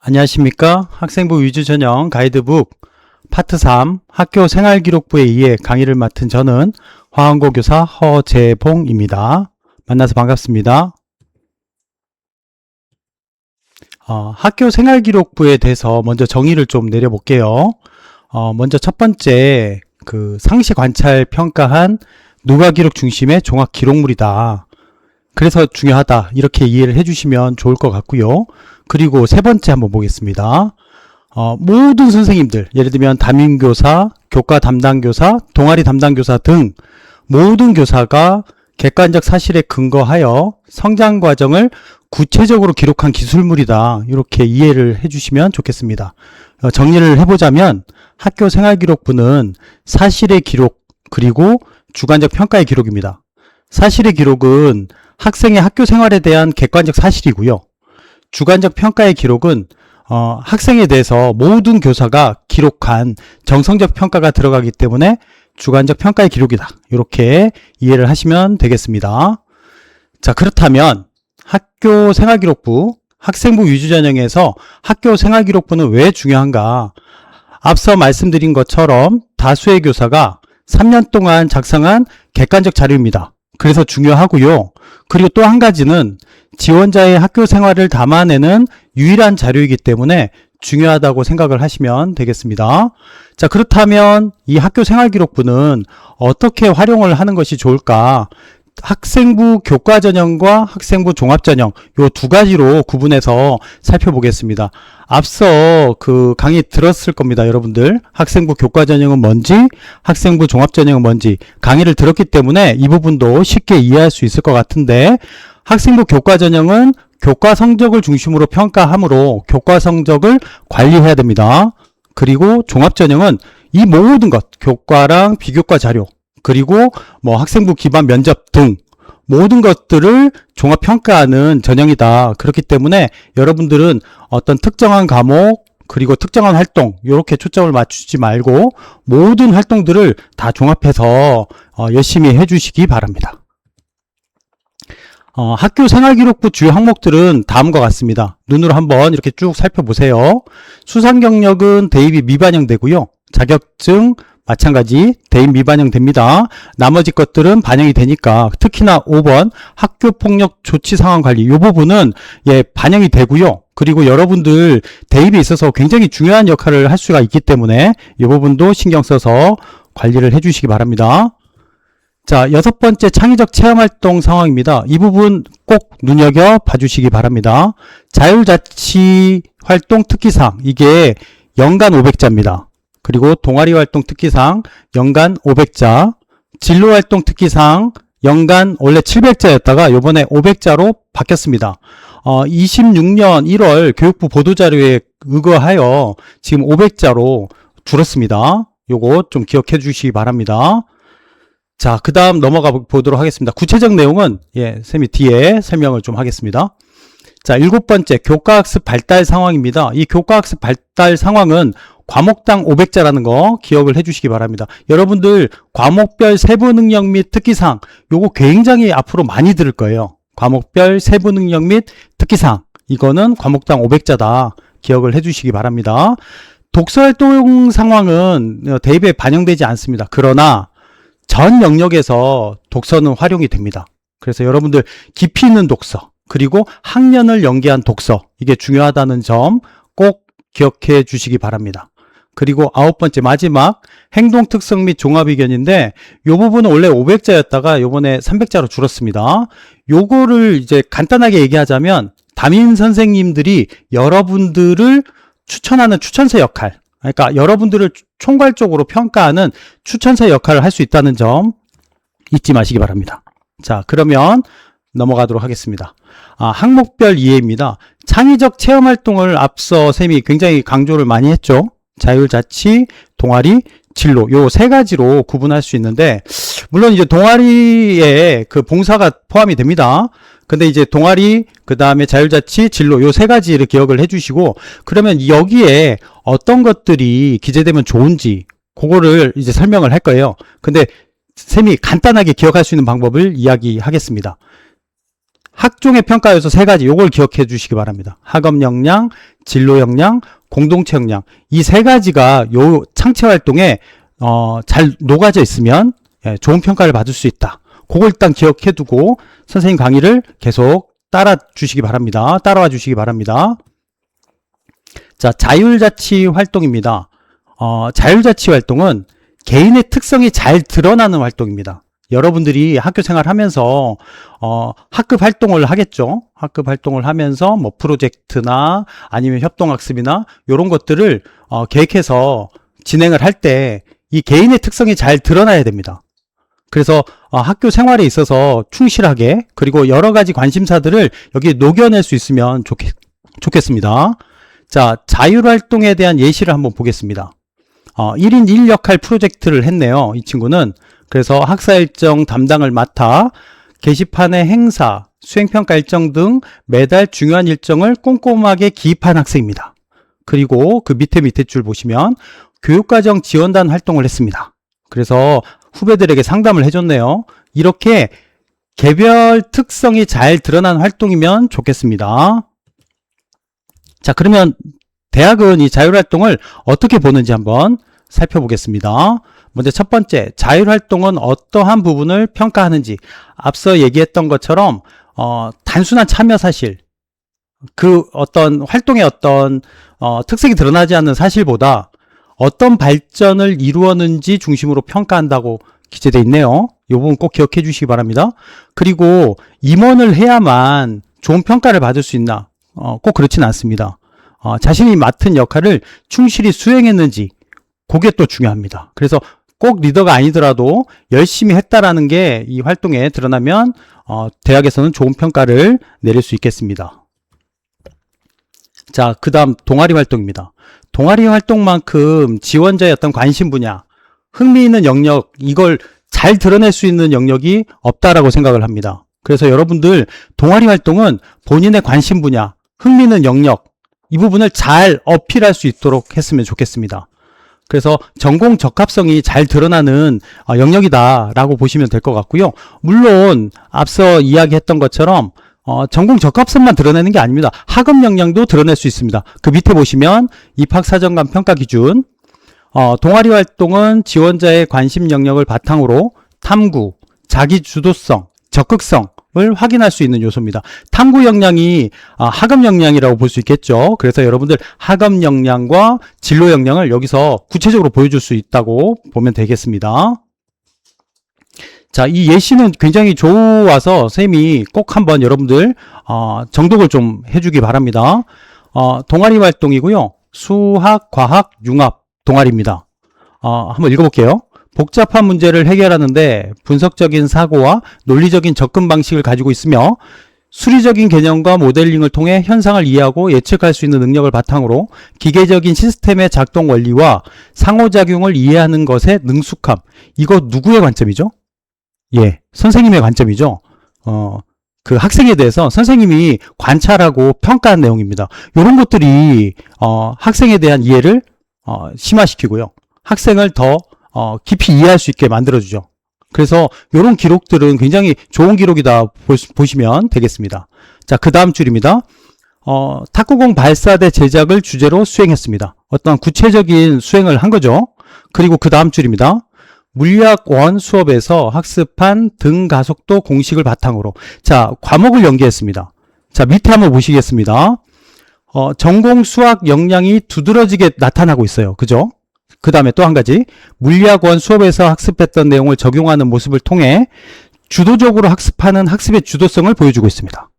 안녕하십니까. 학생부 위주 전형 가이드북 파트 3 학교 생활기록부에 의해 강의를 맡은 저는 화원고 교사 허재봉입니다. 만나서 반갑습니다. 학교 생활기록부에 대해서 먼저 정의를 좀 내려볼게요. 먼저 첫 번째, 상시 관찰 평가한 누가기록 중심의 종합기록물이다. 그래서 중요하다. 이렇게 이해를 해주시면 좋을 것 같고요. 그리고 세 번째 한번 보겠습니다. 모든 선생님들, 예를 들면 담임교사, 교과 담당교사, 동아리 담당교사 등 모든 교사가 객관적 사실에 근거하여 성장 과정을 구체적으로 기록한 기술물이다. 이렇게 이해를 해주시면 좋겠습니다. 정리를 해보자면 학교 생활기록부는 사실의 기록 그리고 주관적 평가의 기록입니다. 사실의 기록은 학생의 학교 생활에 대한 객관적 사실이고요. 주관적 평가의 기록은 학생에 대해서 모든 교사가 기록한 정성적 평가가 들어가기 때문에 주관적 평가의 기록이다. 이렇게 이해를 하시면 되겠습니다. 자, 그렇다면 학교 생활기록부, 학생부 위주 전형에서 학교 생활기록부는 왜 중요한가? 앞서 말씀드린 것처럼 다수의 교사가 3년 동안 작성한 객관적 자료입니다. 그래서 중요하고요. 그리고 또 한 가지는 지원자의 학교 생활을 담아내는 유일한 자료이기 때문에 중요하다고 생각을 하시면 되겠습니다. 자, 그렇다면 이 학교 생활기록부는 어떻게 활용을 하는 것이 좋을까? 학생부 교과전형과 학생부 종합전형 요 두 가지로 구분해서 살펴보겠습니다. 앞서 강의 들었을 겁니다. 여러분들 학생부 교과전형은 뭔지 학생부 종합전형은 뭔지 강의를 들었기 때문에 이 부분도 쉽게 이해할 수 있을 것 같은데, 학생부 교과전형은 교과 성적을 중심으로 평가하므로 교과 성적을 관리해야 됩니다. 그리고 종합전형은 이 모든 것, 교과랑 비교과 자료, 그리고 학생부 기반 면접 등 모든 것들을 종합평가하는 전형이다. 그렇기 때문에 여러분들은 어떤 특정한 과목 그리고 특정한 활동 이렇게 초점을 맞추지 말고 모든 활동들을 다 종합해서 열심히 해주시기 바랍니다. 학교 생활기록부 주요 항목들은 다음과 같습니다. 눈으로 한번 이렇게 쭉 살펴보세요. 수상 경력은 대입이 미반영되고요. 자격증 마찬가지 대입 미반영됩니다. 나머지 것들은 반영이 되니까 특히나 5번 학교폭력 조치 상황 관리 이 부분은 반영이 되고요. 그리고 여러분들 대입에 있어서 굉장히 중요한 역할을 할 수가 있기 때문에 이 부분도 신경 써서 관리를 해주시기 바랍니다. 자, 여섯 번째 창의적 체험활동 상황입니다. 이 부분 꼭 눈여겨 봐주시기 바랍니다. 자율자치활동 특기상 이게 연간 500자입니다. 그리고 동아리활동 특기상 연간 500자, 진로활동 특기상 연간 원래 700자였다가 요번에 500자로 바뀌었습니다. 26년 1월 교육부 보도자료에 의거하여 지금 500자로 줄었습니다. 요거 좀 기억해 주시기 바랍니다. 자, 그 다음 넘어가 보도록 하겠습니다. 구체적 내용은 쌤이 뒤에 설명을 좀 하겠습니다. 자, 일곱 번째 교과학습 발달 상황입니다. 이 교과학습 발달 상황은 과목당 500자라는 거 기억을 해주시기 바랍니다. 여러분들 과목별 세부 능력 및 특기상 요거 굉장히 앞으로 많이 들을 거예요. 과목별 세부 능력 및 특기상 이거는 과목당 500자다. 기억을 해주시기 바랍니다. 독서활동 상황은 대입에 반영되지 않습니다. 그러나 전 영역에서 독서는 활용이 됩니다. 그래서 여러분들 깊이 있는 독서 그리고 학년을 연계한 독서 이게 중요하다는 점 꼭 기억해 주시기 바랍니다. 그리고 아홉 번째 마지막 행동 특성 및 종합 의견인데 요 부분은 원래 500자였다가 요번에 300자로 줄었습니다. 요거를 이제 간단하게 얘기하자면 담임 선생님들이 여러분들을 추천하는 추천서 역할, 그러니까 여러분들을 총괄적으로 평가하는 추천서 역할을 할 수 있다는 점 잊지 마시기 바랍니다. 자, 그러면 넘어가도록 하겠습니다. 항목별 이해입니다. 창의적 체험활동을 앞서 쌤이 굉장히 강조를 많이 했죠. 자율자치, 동아리, 진로 요 세 가지로 구분할 수 있는데, 물론 이제 동아리에 봉사가 포함이 됩니다. 근데 이제 동아리, 그 다음에 자율자치, 진로 요 세 가지를 기억을 해주시고, 그러면 여기에 어떤 것들이 기재되면 좋은지 그거를 이제 설명을 할 거예요. 근데 쌤이 간단하게 기억할 수 있는 방법을 이야기하겠습니다. 학종의 평가 요소 세 가지 요걸 기억해 주시기 바랍니다. 학업 역량, 진로 역량, 공동체 역량. 이 세 가지가 요 창체 활동에 잘 녹아져 있으면 좋은 평가를 받을 수 있다. 그걸 일단 기억해 두고 선생님 강의를 계속 따라와 주시기 바랍니다. 자, 자율자치 활동입니다. 자율자치 활동은 개인의 특성이 잘 드러나는 활동입니다. 여러분들이 학교 생활하면서 학급 활동을 하겠죠. 학급 활동을 하면서 뭐 프로젝트나 아니면 협동학습이나 이런 것들을 계획해서 진행을 할 때 이 개인의 특성이 잘 드러나야 됩니다. 그래서 학교 생활에 있어서 충실하게 그리고 여러 가지 관심사들을 여기 녹여낼 수 있으면 좋겠습니다. 자, 자율활동에 대한 예시를 한번 보겠습니다. 1인 1역할 프로젝트를 했네요. 이 친구는. 그래서 학사 일정 담당을 맡아 게시판의 행사, 수행평가 일정 등 매달 중요한 일정을 꼼꼼하게 기입한 학생입니다. 그리고 그 밑에 줄 보시면 교육과정 지원단 활동을 했습니다. 그래서 후배들에게 상담을 해줬네요. 이렇게 개별 특성이 잘 드러난 활동이면 좋겠습니다. 자, 그러면 대학은 이 자율활동을 어떻게 보는지 한번 살펴보겠습니다. 먼저 첫 번째, 자율활동은 어떠한 부분을 평가하는지. 앞서 얘기했던 것처럼 단순한 참여 사실, 그 어떤 활동의 어떤 특색이 드러나지 않는 사실보다 어떤 발전을 이루었는지 중심으로 평가한다고 기재되어 있네요. 이 부분 꼭 기억해 주시기 바랍니다. 그리고 임원을 해야만 좋은 평가를 받을 수 있나? 꼭 그렇지는 않습니다. 자신이 맡은 역할을 충실히 수행했는지 그게 또 중요합니다. 그래서 꼭 리더가 아니더라도 열심히 했다라는 게 이 활동에 드러나면 대학에서는 좋은 평가를 내릴 수 있겠습니다. 자, 그 다음 동아리 활동입니다. 동아리 활동만큼 지원자의 어떤 관심 분야, 흥미 있는 영역, 이걸 잘 드러낼 수 있는 영역이 없다라고 생각을 합니다. 그래서 여러분들 동아리 활동은 본인의 관심 분야, 흥미 있는 영역, 이 부분을 잘 어필할 수 있도록 했으면 좋겠습니다. 그래서 전공 적합성이 잘 드러나는 영역이다라고 보시면 될 것 같고요. 물론 앞서 이야기했던 것처럼 전공 적합성만 드러내는 게 아닙니다. 학업 역량도 드러낼 수 있습니다. 그 밑에 보시면 입학사정관 평가 기준, 동아리 활동은 지원자의 관심 영역을 바탕으로 탐구, 자기주도성, 적극성을 확인할 수 있는 요소입니다. 탐구 역량이 학업 역량이라고 볼 수 있겠죠. 그래서 여러분들 학업 역량과 진로 역량을 여기서 구체적으로 보여줄 수 있다고 보면 되겠습니다. 자, 이 예시는 굉장히 좋아서 쌤이 꼭 한번 여러분들 정독을 좀 해주기 바랍니다. 동아리 활동이고요. 수학, 과학, 융합 동아리입니다. 한번 읽어볼게요. 복잡한 문제를 해결하는데 분석적인 사고와 논리적인 접근 방식을 가지고 있으며 수리적인 개념과 모델링을 통해 현상을 이해하고 예측할 수 있는 능력을 바탕으로 기계적인 시스템의 작동 원리와 상호작용을 이해하는 것에 능숙함. 이거 누구의 관점이죠? 예, 선생님의 관점이죠. 그 학생에 대해서 선생님이 관찰하고 평가한 내용입니다. 이런 것들이 학생에 대한 이해를 심화시키고요. 학생을 더 깊이 이해할 수 있게 만들어주죠. 그래서 이런 기록들은 굉장히 좋은 기록이다 보시면 되겠습니다. 자, 그 다음 줄입니다. 탁구공 발사대 제작을 주제로 수행했습니다. 어떤 구체적인 수행을 한 거죠. 그리고 그 다음 줄입니다. 물리학 1 수업에서 학습한 등가속도 공식을 바탕으로 자, 과목을 연계했습니다. 자, 밑에 한번 보시겠습니다. 전공 수학 역량이 두드러지게 나타나고 있어요. 그죠? 그 다음에 또 한 가지, 물리학 1 수업에서 학습했던 내용을 적용하는 모습을 통해 주도적으로 학습하는 학습의 주도성을 보여주고 있습니다.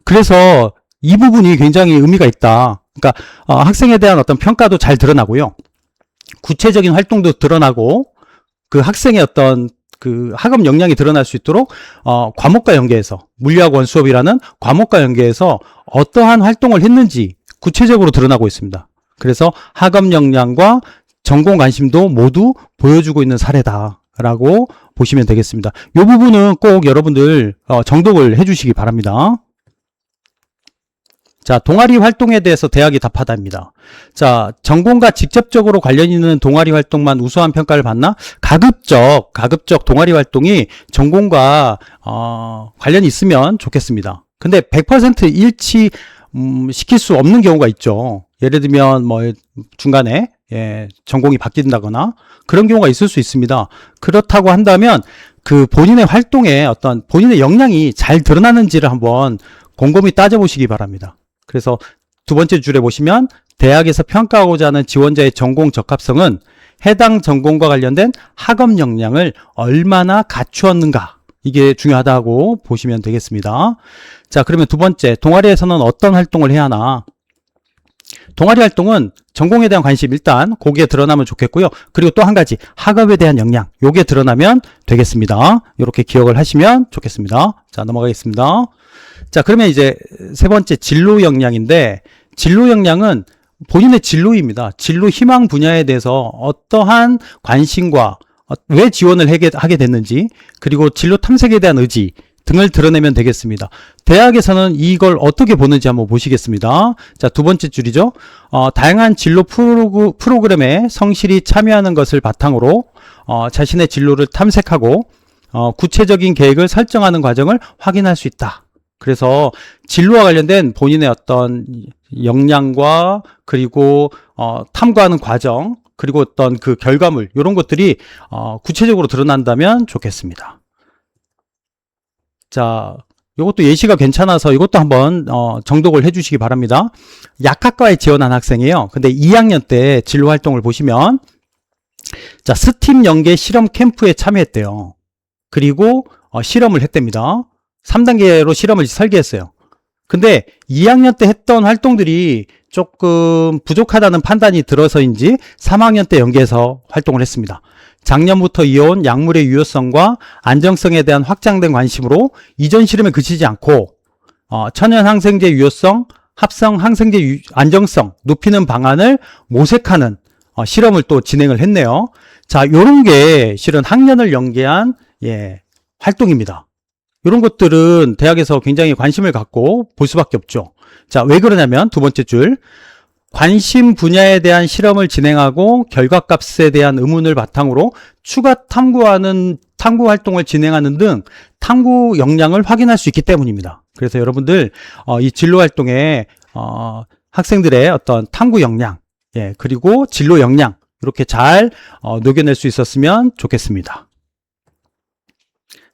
그래서 이 부분이 굉장히 의미가 있다. 그러니까 학생에 대한 어떤 평가도 잘 드러나고요. 구체적인 활동도 드러나고 그 학생의 어떤 그 학업 역량이 드러날 수 있도록 과목과 연계해서 물리학 1 수업이라는 과목과 연계해서 어떠한 활동을 했는지 구체적으로 드러나고 있습니다. 그래서 학업 역량과 전공 관심도 모두 보여주고 있는 사례다라고 보시면 되겠습니다. 이 부분은 꼭 여러분들 정독을 해주시기 바랍니다. 자, 동아리 활동에 대해서 대학이 답하다입니다. 자, 전공과 직접적으로 관련 있는 동아리 활동만 우수한 평가를 받나? 가급적 동아리 활동이 전공과 관련이 있으면 좋겠습니다. 근데 100% 일치 시킬 수 없는 경우가 있죠. 예를 들면 뭐 중간에 전공이 바뀐다거나 그런 경우가 있을 수 있습니다. 그렇다고 한다면 그 본인의 활동에 어떤 본인의 역량이 잘 드러나는지를 한번 곰곰이 따져보시기 바랍니다. 그래서 두 번째 줄에 보시면 대학에서 평가하고자 하는 지원자의 전공 적합성은 해당 전공과 관련된 학업 역량을 얼마나 갖추었는가, 이게 중요하다고 보시면 되겠습니다. 자, 그러면 두 번째, 동아리에서는 어떤 활동을 해야 하나? 동아리 활동은 전공에 대한 관심 일단 거기에 드러나면 좋겠고요. 그리고 또 한 가지, 학업에 대한 역량, 요게 드러나면 되겠습니다. 이렇게 기억을 하시면 좋겠습니다. 자, 넘어가겠습니다. 자, 그러면 이제 세 번째, 진로 역량인데, 진로 역량은 본인의 진로입니다. 진로 희망 분야에 대해서 어떠한 관심과 왜 지원을 하게 됐는지, 그리고 진로 탐색에 대한 의지 등을 드러내면 되겠습니다. 대학에서는 이걸 어떻게 보는지 한번 보시겠습니다. 자, 두 번째 줄이죠. 다양한 진로 프로그램에 성실히 참여하는 것을 바탕으로 자신의 진로를 탐색하고 구체적인 계획을 설정하는 과정을 확인할 수 있다. 그래서 진로와 관련된 본인의 어떤 역량과 그리고 탐구하는 과정, 그리고 어떤 그 결과물, 이런 것들이 구체적으로 드러난다면 좋겠습니다. 자, 이것도 예시가 괜찮아서 이것도 한번 정독을 해주시기 바랍니다. 약학과에 지원한 학생이에요. 근데 2학년 때 진로 활동을 보시면, 자, 스팀 연계 실험 캠프에 참여했대요. 그리고 실험을 했답니다. 3단계로 실험을 설계했어요. 근데 2학년 때 했던 활동들이 조금 부족하다는 판단이 들어서인지 3학년 때 연계해서 활동을 했습니다. 작년부터 이어온 약물의 유효성과 안정성에 대한 확장된 관심으로 이전 실험에 그치지 않고 천연 항생제 유효성, 합성 항생제 안정성 높이는 방안을 모색하는 실험을 또 진행을 했네요. 자, 요런 게 실은 학년을 연계한 활동입니다. 이런 것들은 대학에서 굉장히 관심을 갖고 볼 수밖에 없죠. 자, 왜 그러냐면 두 번째 줄, 관심 분야에 대한 실험을 진행하고 결과값에 대한 의문을 바탕으로 추가 탐구 활동을 진행하는 등 탐구 역량을 확인할 수 있기 때문입니다. 그래서 여러분들 이 진로 활동에 학생들의 어떤 탐구 역량, 그리고 진로 역량 이렇게 잘 녹여낼 수 있었으면 좋겠습니다.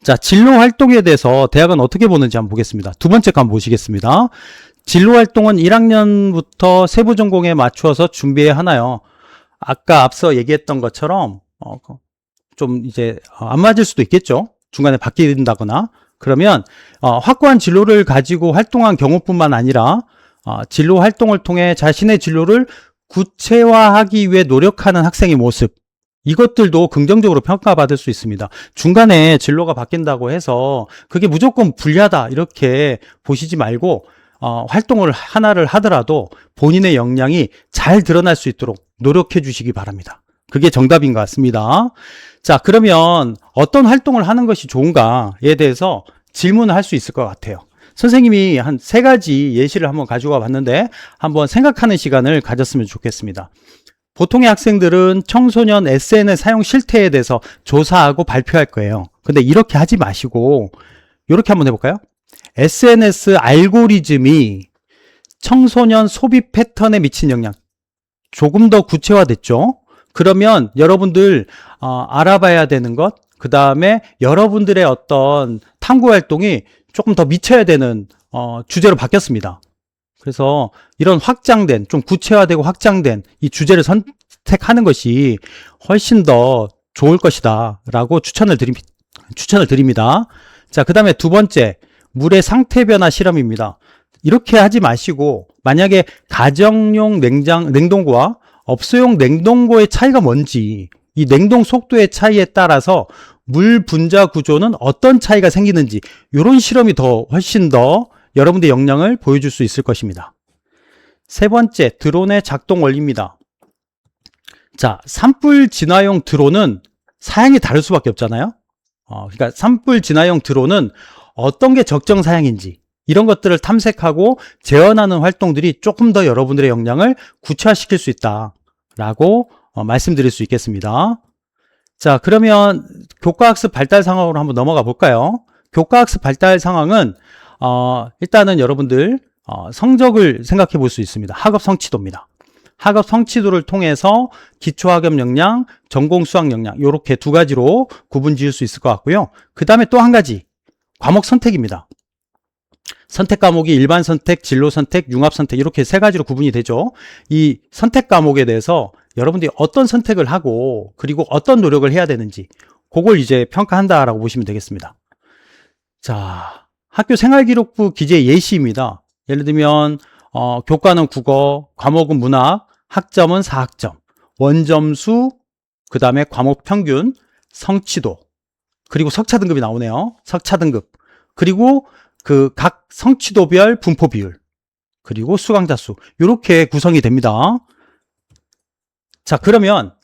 자, 진로 활동에 대해서 대학은 어떻게 보는지 한번 보겠습니다. 두 번째 거 한번 보시겠습니다. 진로 활동은 1학년부터 세부 전공에 맞추어서 준비해야 하나요? 아까 앞서 얘기했던 것처럼 좀 이제 안 맞을 수도 있겠죠. 중간에 바뀐다거나. 그러면 확고한 진로를 가지고 활동한 경우뿐만 아니라 진로 활동을 통해 자신의 진로를 구체화하기 위해 노력하는 학생의 모습, 이것들도 긍정적으로 평가받을 수 있습니다. 중간에 진로가 바뀐다고 해서 그게 무조건 불리하다 이렇게 보시지 말고 활동을 하나를 하더라도 본인의 역량이 잘 드러날 수 있도록 노력해 주시기 바랍니다. 그게 정답인 것 같습니다. 자, 그러면 어떤 활동을 하는 것이 좋은가에 대해서 질문을 할 수 있을 것 같아요. 선생님이 한 3가지 예시를 한번 가져와 봤는데 한번 생각하는 시간을 가졌으면 좋겠습니다. 보통의 학생들은 청소년 SNS 사용 실태에 대해서 조사하고 발표할 거예요. 근데 이렇게 하지 마시고 이렇게 한번 해볼까요? SNS 알고리즘이 청소년 소비 패턴에 미친 영향 조금 더 구체화됐죠? 그러면 여러분들 알아봐야 되는 것, 그 다음에 여러분들의 어떤 탐구 활동이 조금 더 미쳐야 되는 주제로 바뀌었습니다. 그래서 이런 확장된, 좀 구체화되고 확장된 이 주제를 선택하는 것이 훨씬 더 좋을 것이다 라고 추천을 드립니다. 자, 그 다음에 두 번째, 물의 상태 변화 실험입니다. 이렇게 하지 마시고 만약에 가정용 냉동고와 업소용 냉동고의 차이가 뭔지, 이 냉동 속도의 차이에 따라서 물 분자 구조는 어떤 차이가 생기는지, 이런 실험이 훨씬 더 여러분들의 역량을 보여줄 수 있을 것입니다. 세 번째, 드론의 작동 원리입니다. 자, 산불 진화용 드론은 사양이 다를 수밖에 없잖아요. 그러니까 산불 진화용 드론은 어떤 게 적정 사양인지 이런 것들을 탐색하고 재현하는 활동들이 조금 더 여러분들의 역량을 구체화시킬 수 있다라고 말씀드릴 수 있겠습니다. 자, 그러면 교과학습 발달 상황으로 한번 넘어가 볼까요? 교과학습 발달 상황은 일단은 여러분들 성적을 생각해 볼 수 있습니다. 학업 성취도입니다. 학업 성취도를 통해서 기초학업 역량, 전공 수학 역량 이렇게 두 가지로 구분 지을 수 있을 것 같고요. 그 다음에 또 한 가지 과목 선택입니다. 선택 과목이 일반 선택, 진로 선택, 융합 선택 이렇게 세 가지로 구분이 되죠. 이 선택 과목에 대해서 여러분들이 어떤 선택을 하고 그리고 어떤 노력을 해야 되는지 그걸 이제 평가한다라고 보시면 되겠습니다. 자, 학교 생활기록부 기재 예시입니다. 예를 들면 교과는 국어, 과목은 문학, 학점은 4학점, 원점수, 그 다음에 과목 평균, 성취도, 그리고 석차 등급이 나오네요. 석차 등급, 그리고 그 각 성취도별 분포 비율, 그리고 수강자 수 이렇게 구성이 됩니다. 자, 그러면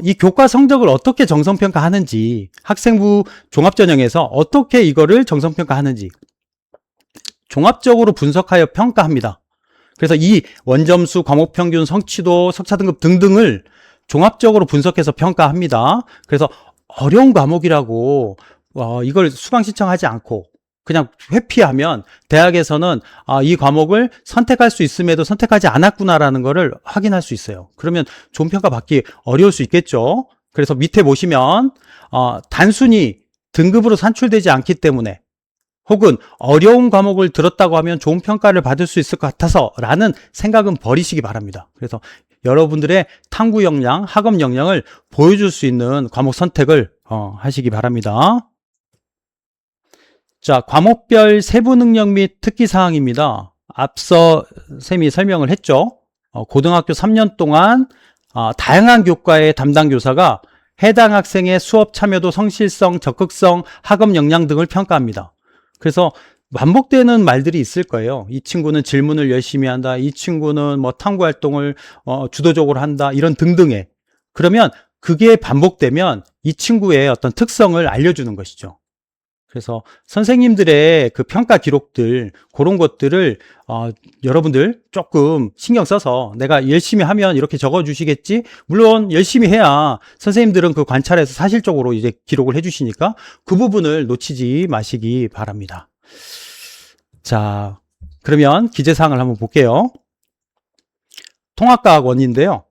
이 교과 성적을 어떻게 정성평가하는지, 학생부 종합전형에서 어떻게 이거를 정성평가하는지 종합적으로 분석하여 평가합니다. 그래서 이 원점수, 과목평균, 성취도, 석차 등급 등등을 종합적으로 분석해서 평가합니다. 그래서 어려운 과목이라고 이걸 수강 신청하지 않고 그냥 회피하면 대학에서는 이 과목을 선택할 수 있음에도 선택하지 않았구나라는 것을 확인할 수 있어요. 그러면 좋은 평가 받기 어려울 수 있겠죠. 그래서 밑에 보시면 단순히 등급으로 산출되지 않기 때문에 혹은 어려운 과목을 들었다고 하면 좋은 평가를 받을 수 있을 것 같아서 라는 생각은 버리시기 바랍니다. 그래서 여러분들의 탐구 역량, 학업 역량을 보여줄 수 있는 과목 선택을 하시기 바랍니다. 자, 과목별 세부 능력 및 특기 사항입니다. 앞서 쌤이 설명을 했죠. 고등학교 3년 동안 다양한 교과의 담당 교사가 해당 학생의 수업 참여도, 성실성, 적극성, 학업 역량 등을 평가합니다. 그래서 반복되는 말들이 있을 거예요. 이 친구는 질문을 열심히 한다. 이 친구는 뭐 탐구 활동을 주도적으로 한다. 이런 등등의. 그러면 그게 반복되면 이 친구의 어떤 특성을 알려주는 것이죠. 그래서 선생님들의 그 평가 기록들, 그런 것들을 여러분들 조금 신경 써서 내가 열심히 하면 이렇게 적어 주시겠지? 물론 열심히 해야 선생님들은 그 관찰해서 사실적으로 이제 기록을 해 주시니까 그 부분을 놓치지 마시기 바랍니다. 자, 그러면 기재사항을 한번 볼게요. 통합과학원인데요.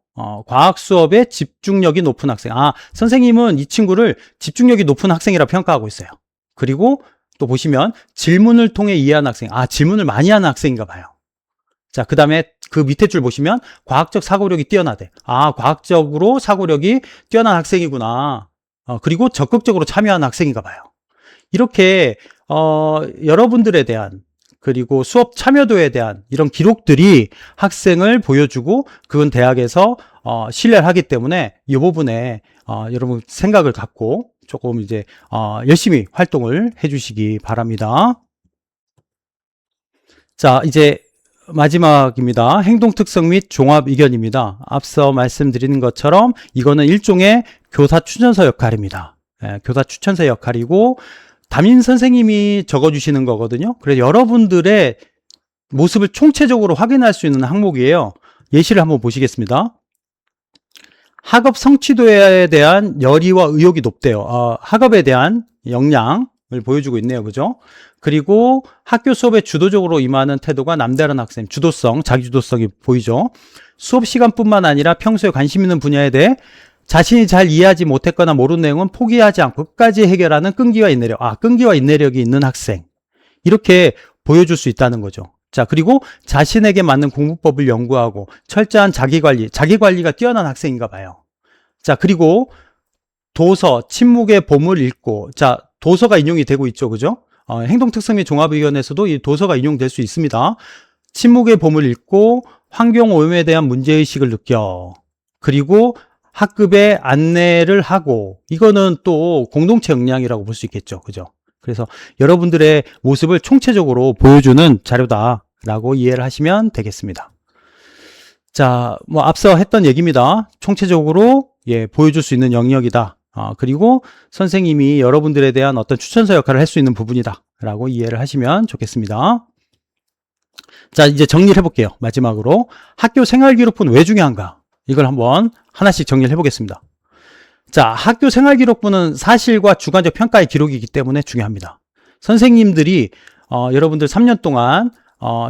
과학 수업에 집중력이 높은 학생. 선생님은 이 친구를 집중력이 높은 학생이라 평가하고 있어요. 그리고 또 보시면 질문을 통해 이해하는 학생. 질문을 많이 하는 학생인가 봐요. 자, 그 다음에 그 밑에 줄 보시면 과학적 사고력이 뛰어나대. 과학적으로 사고력이 뛰어난 학생이구나. 그리고 적극적으로 참여하는 학생인가 봐요. 이렇게 여러분들에 대한 그리고 수업 참여도에 대한 이런 기록들이 학생을 보여주고 그건 대학에서 신뢰를 하기 때문에 이 부분에 여러분 생각을 갖고 조금 이제 열심히 활동을 해주시기 바랍니다. 자, 이제 마지막입니다. 행동 특성 및 종합 의견입니다. 앞서 말씀드리는 것처럼 이거는 일종의 교사 추천서 역할입니다. 교사 추천서 역할이고 담임 선생님이 적어주시는 거거든요. 그래서 여러분들의 모습을 총체적으로 확인할 수 있는 항목이에요. 예시를 한번 보시겠습니다. 학업 성취도에 대한 열의와 의욕이 높대요. 학업에 대한 역량을 보여주고 있네요. 그죠? 그리고 학교 수업에 주도적으로 임하는 태도가 남다른 학생, 주도성, 자기주도성이 보이죠. 수업 시간뿐만 아니라 평소에 관심 있는 분야에 대해 자신이 잘 이해하지 못했거나 모르는 내용은 포기하지 않고 끝까지 해결하는 끈기와 인내력. 끈기와 인내력이 있는 학생. 이렇게 보여줄 수 있다는 거죠. 자, 그리고 자신에게 맞는 공부법을 연구하고 철저한 자기관리가 뛰어난 학생인가 봐요. 자, 그리고 도서, 침묵의 봄을 읽고, 자, 도서가 인용이 되고 있죠. 그죠? 행동특성 및 종합의견에서도 이 도서가 인용될 수 있습니다. 침묵의 봄을 읽고 환경오염에 대한 문제의식을 느껴. 그리고 학급에 안내를 하고, 이거는 또 공동체 역량이라고 볼 수 있겠죠. 그죠? 그래서 여러분들의 모습을 총체적으로 보여주는 자료다라고 이해를 하시면 되겠습니다. 자, 뭐 앞서 했던 얘기입니다. 총체적으로 보여줄 수 있는 영역이다. 그리고 선생님이 여러분들에 대한 어떤 추천서 역할을 할 수 있는 부분이다 라고 이해를 하시면 좋겠습니다. 자, 이제 정리를 해볼게요. 마지막으로 학교 생활기록부는 왜 중요한가? 이걸 한번 하나씩 정리를 해보겠습니다. 자, 학교 생활기록부는 사실과 주관적 평가의 기록이기 때문에 중요합니다. 선생님들이 여러분들 3년 동안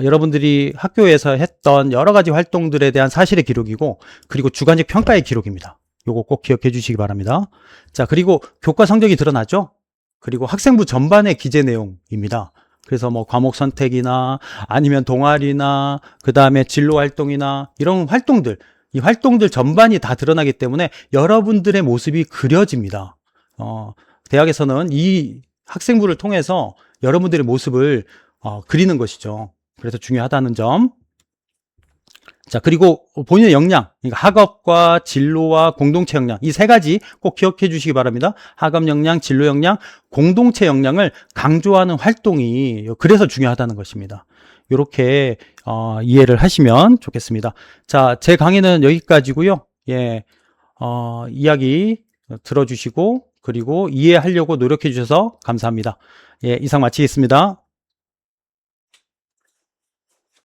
여러분들이 학교에서 했던 여러 가지 활동들에 대한 사실의 기록이고, 그리고 주관식 평가의 기록입니다. 요거 꼭 기억해 주시기 바랍니다. 자, 그리고 교과 성적이 드러나죠? 그리고 학생부 전반의 기재 내용입니다. 그래서 뭐 과목 선택이나 아니면 동아리나 그 다음에 진로 활동이나 이런 활동들, 이 활동들 전반이 다 드러나기 때문에 여러분들의 모습이 그려집니다. 대학에서는 이 학생부를 통해서 여러분들의 모습을 그리는 것이죠. 그래서 중요하다는 점. 자, 그리고 본인의 역량, 그러니까 학업과 진로와 공동체 역량, 이 세 가지 꼭 기억해 주시기 바랍니다. 학업 역량, 진로 역량, 공동체 역량을 강조하는 활동이 그래서 중요하다는 것입니다. 이렇게 이해를 하시면 좋겠습니다. 자, 제 강의는 여기까지고요. 예, 이야기 들어주시고 그리고 이해하려고 노력해 주셔서 감사합니다. 예, 이상 마치겠습니다.